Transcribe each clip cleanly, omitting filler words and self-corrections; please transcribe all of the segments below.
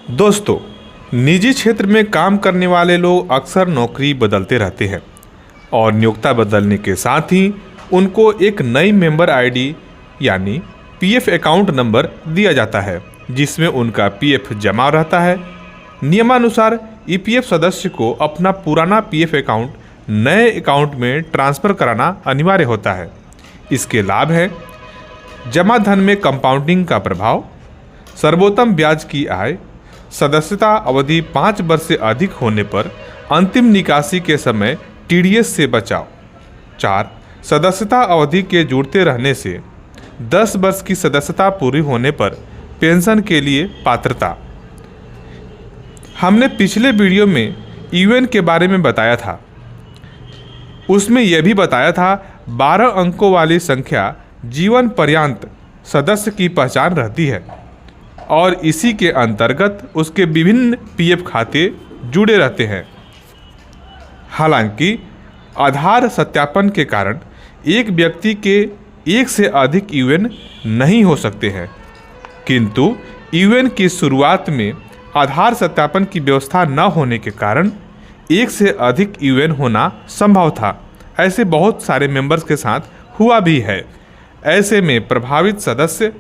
दोस्तों, निजी क्षेत्र में काम करने वाले लोग अक्सर नौकरी बदलते रहते हैं और नियोक्ता बदलने के साथ ही उनको एक नई मेंबर आईडी यानी पीएफ अकाउंट नंबर दिया जाता है, जिसमें उनका पीएफ जमा रहता है। नियमानुसार ईपीएफ सदस्य को अपना पुराना पीएफ अकाउंट नए अकाउंट में ट्रांसफ़र कराना अनिवार्य होता है। इसके लाभ हैं: जमा धन में कंपाउंडिंग का प्रभाव, सर्वोत्तम ब्याज की आय, सदस्यता अवधि 5 वर्ष से अधिक होने पर अंतिम निकासी के समय टीडीएस से बचाव। 4. सदस्यता अवधि के जुड़ते रहने से 10 वर्ष की सदस्यता पूरी होने पर पेंशन के लिए पात्रता। हमने पिछले वीडियो में यूएन के बारे में बताया था। उसमें यह भी बताया था 12 अंकों वाली संख्या जीवन पर्यंत सदस्य की पहचान रहती है और इसी के अंतर्गत उसके विभिन्न पीएफ खाते जुड़े रहते हैं। हालांकि आधार सत्यापन के कारण एक व्यक्ति के एक से अधिक यूएन नहीं हो सकते हैं, किंतु यूएन की शुरुआत में आधार सत्यापन की व्यवस्था न होने के कारण एक से अधिक यूएन होना संभव था। ऐसे बहुत सारे मेंबर्स के साथ हुआ भी है। ऐसे में प्रभावित सदस्य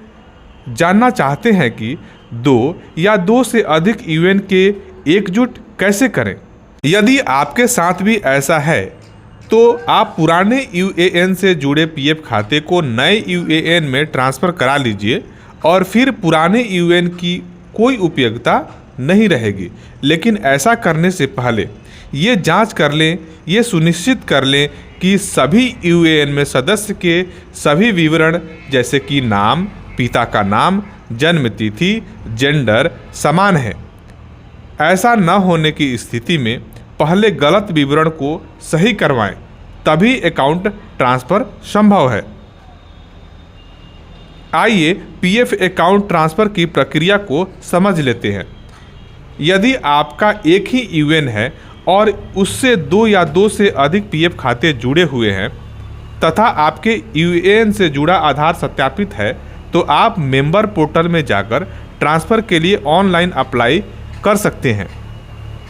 जानना चाहते हैं कि 2 या 2 से अधिक यूएन के एकजुट कैसे करें। यदि आपके साथ भी ऐसा है तो आप पुराने यूएएन से जुड़े पीएफ खाते को नए यूएएन में ट्रांसफ़र करा लीजिए और फिर पुराने यूएएन की कोई उपयोगिता नहीं रहेगी। लेकिन ऐसा करने से पहले ये जांच कर लें, ये सुनिश्चित कर लें कि सभी यूएएन में सदस्य के सभी विवरण जैसे कि नाम, पिता का नाम, जन्म तिथि, जेंडर समान है। ऐसा न होने की स्थिति में पहले गलत विवरण को सही करवाएं, तभी अकाउंट ट्रांसफ़र संभव है। आइए पीएफ अकाउंट ट्रांसफ़र की प्रक्रिया को समझ लेते हैं। यदि आपका एक ही यूएएन है और उससे 2 या 2 से अधिक पीएफ खाते जुड़े हुए हैं तथा आपके यूएएन से जुड़ा आधार सत्यापित है, तो आप मेंबर पोर्टल में जाकर ट्रांसफ़र के लिए ऑनलाइन अप्लाई कर सकते हैं।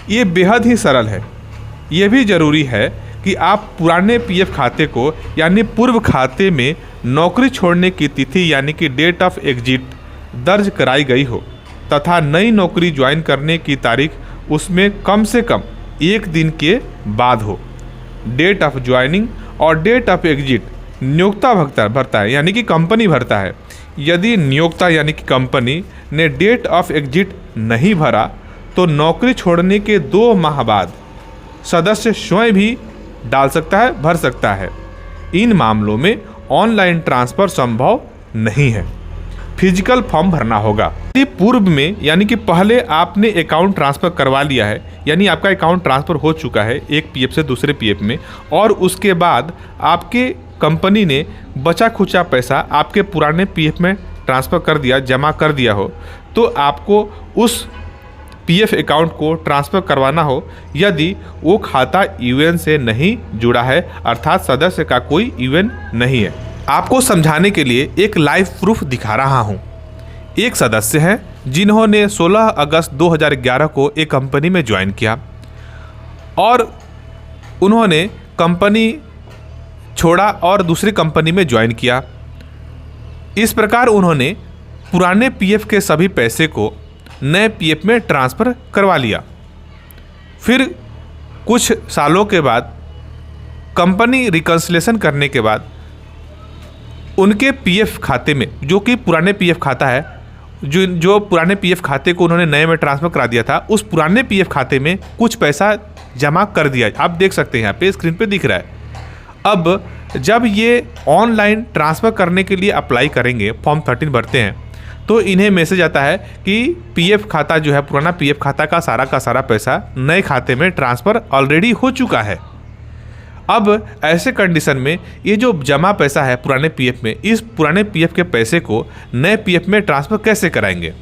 ये बेहद ही सरल है। ये भी ज़रूरी है कि आप पुराने पीएफ खाते को यानी पूर्व खाते में नौकरी छोड़ने की तिथि यानी कि डेट ऑफ एग्जिट दर्ज कराई गई हो तथा नई नौकरी ज्वाइन करने की तारीख उसमें कम से कम 1 दिन के बाद हो। डेट ऑफ ज्वाइनिंग और डेट ऑफ एग्जिट नियोक्ता भरता है यानी कि कंपनी भरता है। यदि नियोक्ता यानी कि कंपनी ने डेट ऑफ एग्जिट नहीं भरा तो नौकरी छोड़ने के 2 माह बाद सदस्य स्वयं भी डाल सकता है, भर सकता है। इन मामलों में ऑनलाइन ट्रांसफ़र संभव नहीं है, फिजिकल फॉर्म भरना होगा। यदि पूर्व में यानी कि पहले आपने अकाउंट ट्रांसफ़र करवा लिया है यानी आपका अकाउंट ट्रांसफ़र हो चुका है एक पीएफ से दूसरे पीएफ में और उसके बाद आपके कंपनी ने बचा खुचा पैसा आपके पुराने पीएफ में ट्रांसफ़र कर दिया, जमा कर दिया हो, तो आपको उस पीएफ अकाउंट को ट्रांसफ़र करवाना हो यदि वो खाता यूएएन से नहीं जुड़ा है, अर्थात सदस्य का कोई यूएएन नहीं है। आपको समझाने के लिए एक लाइव प्रूफ दिखा रहा हूँ। एक सदस्य हैं जिन्होंने 16 अगस्त 2011 को एक कंपनी में ज्वाइन किया और उन्होंने कंपनी छोड़ा और दूसरी कंपनी में ज्वाइन किया। इस प्रकार उन्होंने पुराने पीएफ के सभी पैसे को नए पीएफ में ट्रांसफ़र करवा लिया। फिर कुछ सालों के बाद कंपनी रिकन्सिलेशन करने के बाद उनके पीएफ खाते में, जो कि पुराने पीएफ खाता है, जो पुराने पीएफ खाते को उन्होंने नए में ट्रांसफ़र करा दिया था, उस पुराने पीएफ खाते में कुछ पैसा जमा कर दिया। आप देख सकते हैं यहाँ पे स्क्रीन पे दिख रहा है। अब जब ये ऑनलाइन ट्रांसफ़र करने के लिए अप्लाई करेंगे, फॉर्म 13 भरते हैं, तो इन्हें मैसेज आता है कि पीएफ खाता जो है, पुराना पीएफ खाता का सारा पैसा नए खाते में ट्रांसफ़र ऑलरेडी हो चुका है। अब ऐसे कंडीशन में ये जो जमा पैसा है पुराने पीएफ में, इस पुराने पीएफ के पैसे को नए पीएफ में ट्रांसफ़र कैसे कराएंगे?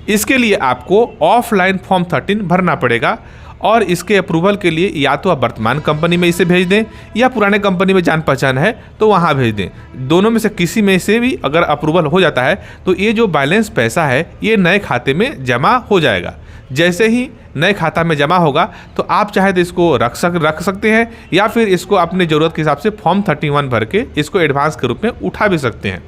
इसके लिए आपको ऑफलाइन फॉर्म 13 भरना पड़ेगा और इसके अप्रूवल के लिए या तो आप वर्तमान कंपनी में इसे भेज दें या पुराने कंपनी में जान पहचान है तो वहाँ भेज दें। दोनों में से किसी में से भी अगर अप्रूवल हो जाता है तो ये जो बैलेंस पैसा है ये नए खाते में जमा हो जाएगा। जैसे ही नए खाता में जमा होगा तो आप चाहे तो इसको रख सकते हैं या फिर इसको अपनी ज़रूरत के हिसाब से फॉर्म 31 भर के इसको एडवांस के रूप में उठा भी सकते हैं।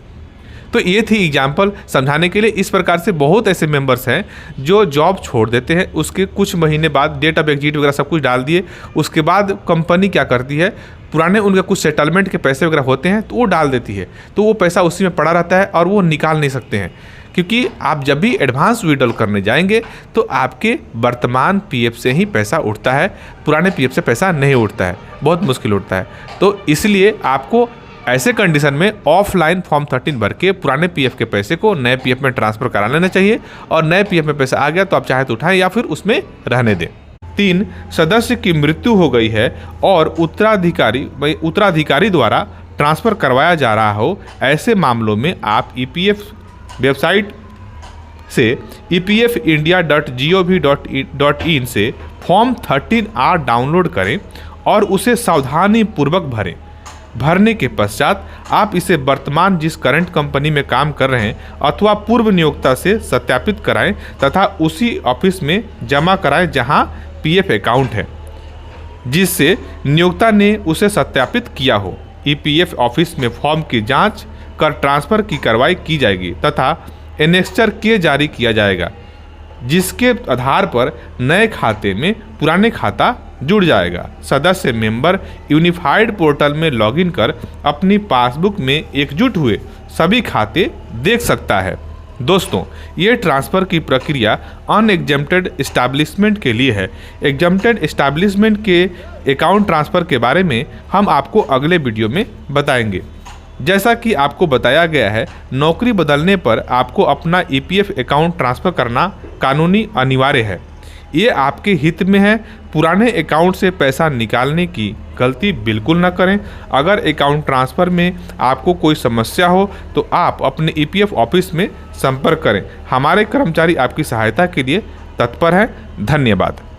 तो ये थी एग्जाम्पल समझाने के लिए। इस प्रकार से बहुत ऐसे मेंबर्स हैं जो जॉब छोड़ देते हैं, उसके कुछ महीने बाद डेट ऑफ एग्जिट वगैरह सब कुछ डाल दिए, उसके बाद कंपनी क्या करती है, पुराने उनके कुछ सेटलमेंट के पैसे वगैरह होते हैं तो वो डाल देती है, तो वो पैसा उसी में पड़ा रहता है और वो निकाल नहीं सकते हैं। क्योंकि आप जब भी एडवांस विड्रॉल करने जाएंगे तो आपके वर्तमान पीएफ से ही पैसा उठता है, पुराने पीएफ से पैसा नहीं उठता है, बहुत मुश्किल उठता है। तो इसलिए आपको ऐसे कंडीशन में ऑफलाइन फॉर्म 13 भर के पुराने पीएफ के पैसे को नए पीएफ में ट्रांसफ़र करा लेना चाहिए और नए पीएफ में पैसा आ गया तो आप चाहे तो उठाएं या फिर उसमें रहने दें। 3, सदस्य की मृत्यु हो गई है और उत्तराधिकारी द्वारा ट्रांसफ़र करवाया जा रहा हो, ऐसे मामलों में आप ईपीएफ वेबसाइट से epfindia.gov.in से फॉर्म 13R डाउनलोड करें और उसे सावधानीपूर्वक भरें। भरने के पश्चात आप इसे वर्तमान जिस करंट कंपनी में काम कर रहे हैं अथवा पूर्व नियोक्ता से सत्यापित कराएं तथा उसी ऑफिस में जमा कराएं जहां पीएफ अकाउंट है जिससे नियोक्ता ने उसे सत्यापित किया हो। ईपीएफ ऑफिस में फॉर्म की जांच कर ट्रांसफ़र की कार्रवाई की जाएगी तथा एनेक्स्चर के जारी किया जाएगा जिसके आधार पर नए खाते में पुराने खाता जुड़ जाएगा। सदस्य मेंबर यूनिफाइड पोर्टल में लॉगिन कर अपनी पासबुक में एकजुट हुए सभी खाते देख सकता है। दोस्तों, ये ट्रांसफ़र की प्रक्रिया अनएग्जेम्प्टेड एस्टैब्लिशमेंट के लिए है। एग्जेम्प्टेड एस्टैब्लिशमेंट के अकाउंट ट्रांसफ़र के बारे में हम आपको अगले वीडियो में बताएंगे। जैसा कि आपको बताया गया है, नौकरी बदलने पर आपको अपना ईपीएफ अकाउंट ट्रांसफ़र करना कानूनी अनिवार्य है। ये आपके हित में है। पुराने अकाउंट से पैसा निकालने की गलती बिल्कुल न करें। अगर अकाउंट ट्रांसफ़र में आपको कोई समस्या हो तो आप अपने ईपीएफ ऑफिस में संपर्क करें। हमारे कर्मचारी आपकी सहायता के लिए तत्पर हैं। धन्यवाद।